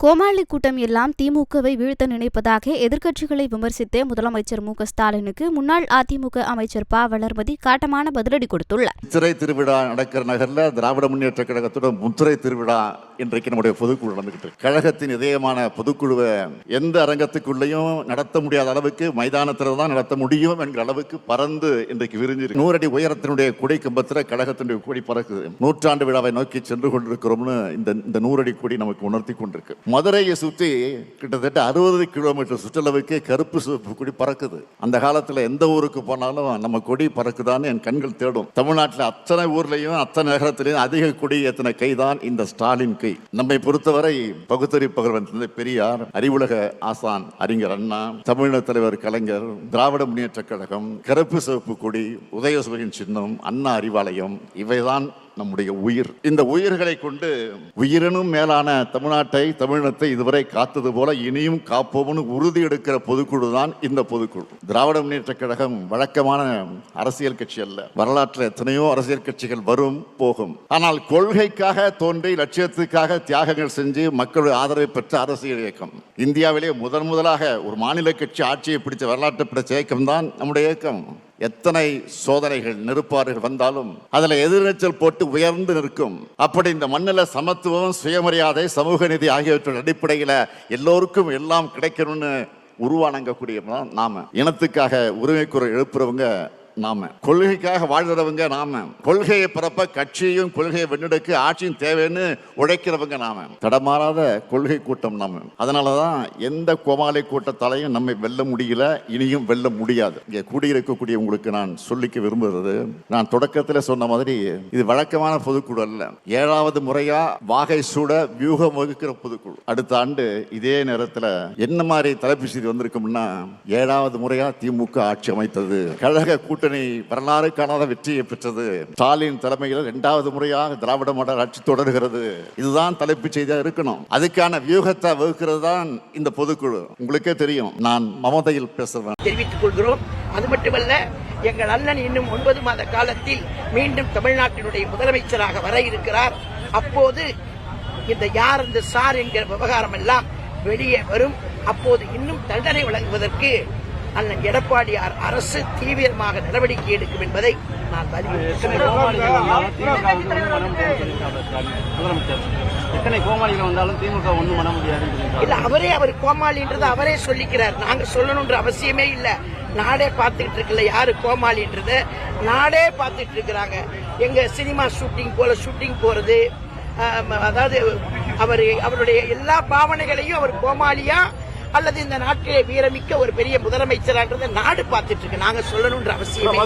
கோமாளி கூட்டம் எல்லாம் திமுகவை வீழ்த்த நினைப்பதாக எதிர்க்கட்சிகளை விமர்சித்த முதலமைச்சர் மு.க.ஸ்டாலினுக்கு முன்னாள் அதிமுக அமைச்சர் ப. வளர்மதி காட்டமான பதிலடி கொடுத்துள்ளார். முத்திரை திருவிழா நடக்கிற நகர்ல திராவிட முன்னேற்ற கழகத்தோட முத்திரை திருவிழா இன்றைக்கு நம்முடைய பொதுக்குழு நடந்துகிட்டு இருக்கு. கழகத்தின் இதயமான பொதுக்குழுவை எந்த அரங்கத்துக்குள்ளேயும் நடத்த முடியாத அளவுக்கு மைதானத்தில் தான் நடத்த முடியும் என்கிற அளவுக்கு பறந்து இன்றைக்கு விரிஞ்சிருக்கு. 100 அடி உயரத்தினுடைய கொடி கம்பத்தில் கழகத்தினுடைய கொடி பறக்குது. நூற்றாண்டு விழாவை நோக்கி சென்று கொண்டிருக்கிறோம்னு இந்த 100 அடி கொடி நமக்கு உணர்த்தி கொண்டிருக்கு. மதுரையை சுற்றி கிட்டத்தட்ட 60 கிலோமீட்டர் சுற்றளவுக்கு கருப்பு சிவப்பு கொடி பறக்குது. அந்த காலத்தில் எந்த ஊருக்கு போனாலும் நம்ம கொடி பறக்குதான்னு என் கண்கள் தேடும். தமிழ்நாட்டில் அத்தனை ஊர்லையும் அத்தனை நகரத்திலையும் அதிக கொடி ஏற்றின கைதான் இந்த ஸ்டாலின் கை. நம்மை பொறுத்தவரை பகுத்தறிவு புகழ்வன் தந்தை பெரியார், அறிவுலக ஆசான் அறிஞர் அண்ணா, தமிழக தலைவர் கலைஞர், திராவிட முன்னேற்ற கழகம், கருப்பு சிவப்பு கொடி, உதயசூரியன் சின்னம், அண்ணா அறிவாலயம், இவைதான் நம்முடைய உயிர். இந்த உயிர்களை கொண்டு உயிரினும் மேலான தமிழ்நாட்டை தமிழினத்தை இதுவரை காத்தது போல இனியும் காப்போம்னு உறுதி எடுக்கிற பொதுக்குழு தான் இந்த பொதுக்குழு. திராவிட முன்னேற்ற கழகம் வழக்கமான அரசியல் கட்சி அல்ல. வரலாற்றில் எத்தனையோ அரசியல் கட்சிகள் வரும் போகும். ஆனால் கொள்கைக்காக தோன்றி லட்சியத்துக்காக தியாகங்கள் செஞ்சு மக்களுடைய ஆதரவை பெற்ற அரசியல் இயக்கம். இந்தியாவிலே முதலாக ஒரு மாநில கட்சி ஆட்சியை பிடிச்ச வரலாற்றை பிடிச்ச இயக்கம் தான் நம்முடைய இயக்கம். எத்தனை சோதனைகள் நெருப்பாறுகள் வந்தாலும் அதில் எதிர்நீச்சல் போட்டு உயர்ந்து நிற்கும். அப்படி இந்த மண்ணில் சமத்துவம், சுயமரியாதை, சமூக நீதி ஆகியவற்றின் அடிப்படையில் எல்லோருக்கும் எல்லாம் கிடைக்கணும்னு உருவானங்கக்கூடிய நாம. இனத்துக்காக உரிமை குரல் எழுப்புறவங்க நாம, கொள்கைக்காக வாழ்கிறவங்க நாம, கொள்கையை பிறப்ப கட்சியும் கொள்கையை வென்றெடுக்க ஆட்சியும் தேவைன்னு உழைக்கிறவங்க நாம, தடமாறாத கொள்கை கூட்டம் நாம. அதனாலதான் எந்த கோமாளி கூட்டத்தாலையும் நம்மை வெல்ல முடியல, இனியும் வெல்ல முடியாது. இங்கே கூடியிருக்கக்கூடிய உங்களுக்கு நான் சொல்லிக்க விரும்புகிறது, நான் தொடக்கத்தில் சொன்ன மாதிரி இது வழக்கமான பொதுக்குழு அல்ல. 7வது முறையா வாகை சூட வியூகம் வகுக்கிற பொதுக்குழு. அடுத்த ஆண்டு இதே நேரத்தில் என்ன மாதிரி தலைப்பு செய்தி வந்திருக்கும்னா, 7வது முறையா திமுக ஆட்சி அமைத்தது, கழக கூட்டணி வரலாறு காணாத வெற்றியை பெற்றது, ஸ்டாலின் தலைமையில் 2வது முறையாக திராவிட மாடல் ஆட்சி தொடர்கிறது. இதுதான் தலைப்பு செய்தியா இருக்கணும். அதுக்கான வியூகத்தை வகுக்கிறது தான் இந்த பொதுக்குழு. உங்களுக்கே தெரியும், நான் மமதையில் பேசுறேன் தெரிவித்துக் கொள்கிறோம். அது மட்டுமல்ல, எங்கள் அண்ணன் இன்னும் 9 மாத காலத்தில் மீண்டும் தமிழ்நாட்டினுடைய முதலமைச்சராக வர இருக்கிறார். அப்போது இந்த யார் இந்த சார் என்கிற விவகாரம் எல்லாம் வெளியே வரும். அப்போது இன்னும் தண்டனை வழங்குவதற்கு அண்ணன் எடப்பாடியார் அரசு தீவிரமாக நடவடிக்கை எடுக்கும் என்பதை நான் அவர் கோமாளின்றது அவரே சொல்லிக்கிறார். நாங்க சொல்லணும்ன்ற அவசியமே இல்ல. நாடே பார்த்துட்டு இருக்குல்ல யாரு கோமாளின்றது, நாடே பார்த்துட்டு இருக்கிறாங்க. எங்க சினிமா ஷூட்டிங் போல ஷூட்டிங் போறது, அதாவது அவருடைய எல்லா பாவனைகளையும் அவர் கோமாளியா அல்லது இந்த நாட்டிலே வீரமிக்க ஒரு பெரிய முதலமைச்சரான்றது நாடு பார்த்துட்டு இருக்கு. நாங்க சொல்லணும்ன்ற அவசியம்.